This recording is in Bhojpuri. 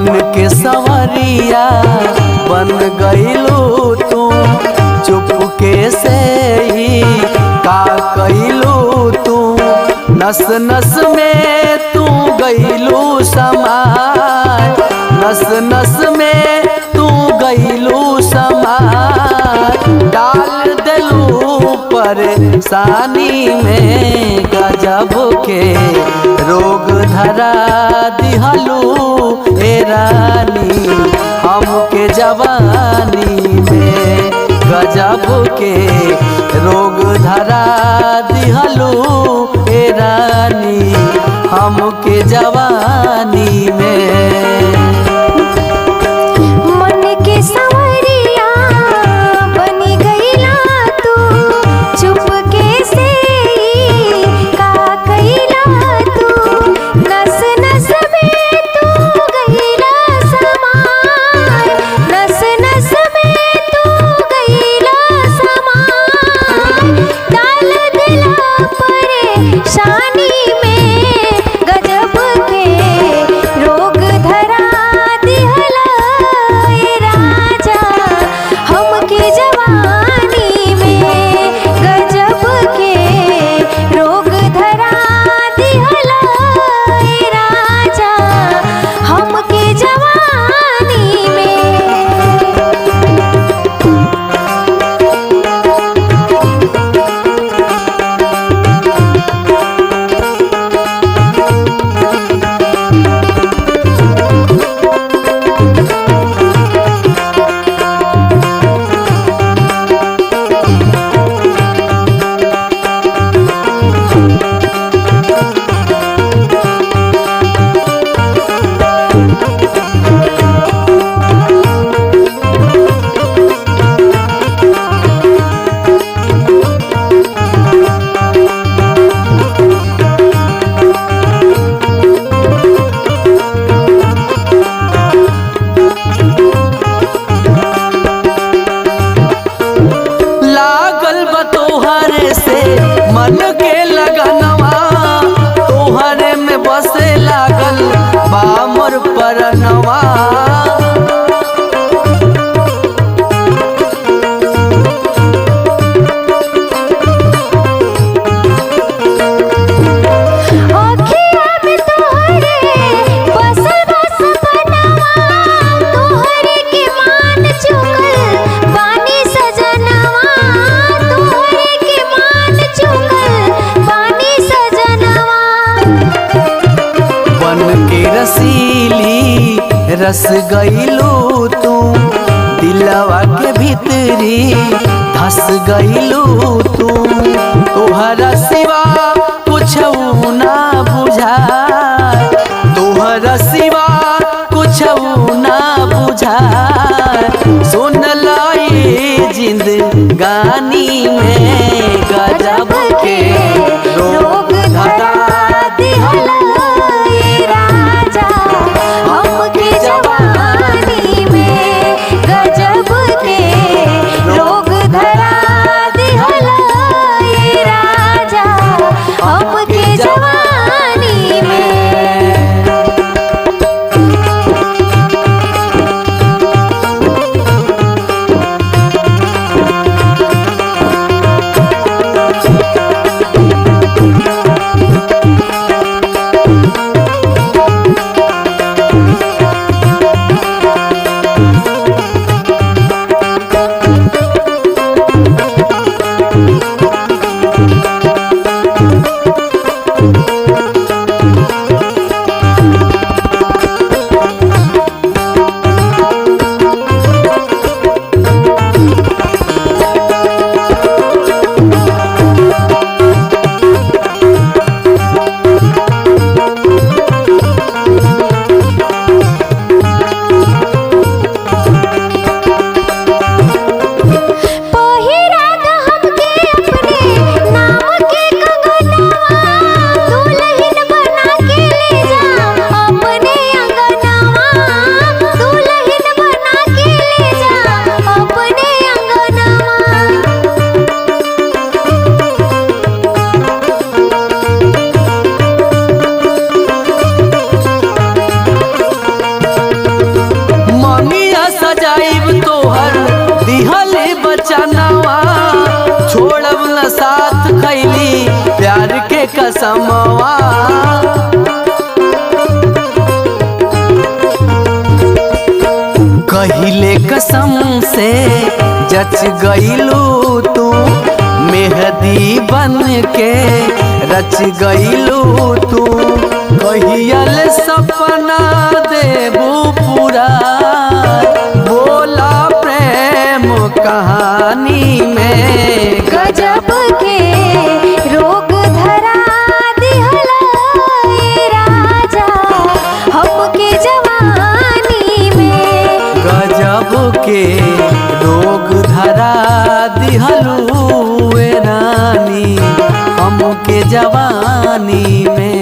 बन के संवरिया बन गईलू तू, चुपके से ही का कईलू तू, नस नस में तू गईलू समाय, नस नस में तू गईलू समाय, डाल दिलू परेशानी में, गजब के रोग धरा दिहलू ए रानी हमके जवानी में, गजब के रोग धरा दिहलू ए रानी हमके जवानी में। मन के लगनवा तोहरे में बसे लागल बा मोर परनवा, रसीली रस गईलू तू, दिलवा के भीतरी धस गईलू तू, तोहरा सिवा कुछ ना बुझाए, तोहरा सिवा कुछ ना बुझाए, सुन लाई जिंदगानी में, गजब के रोग धरा दिहला हमके जवानी में, गजब के रोग धरा दिहला ये राजा हमके जवानी में। कसमवा कहिले कसम से जच गईलू तू मेहदी बन के रच गईलू तू कहियल सपना देबू पूरा बोला प्रेम कहानी में गजब के रोग धरा दिहला ये राजा हमके जवानी में। गजब के रोग धरा दिहलू ए रानी हमके जवानी में।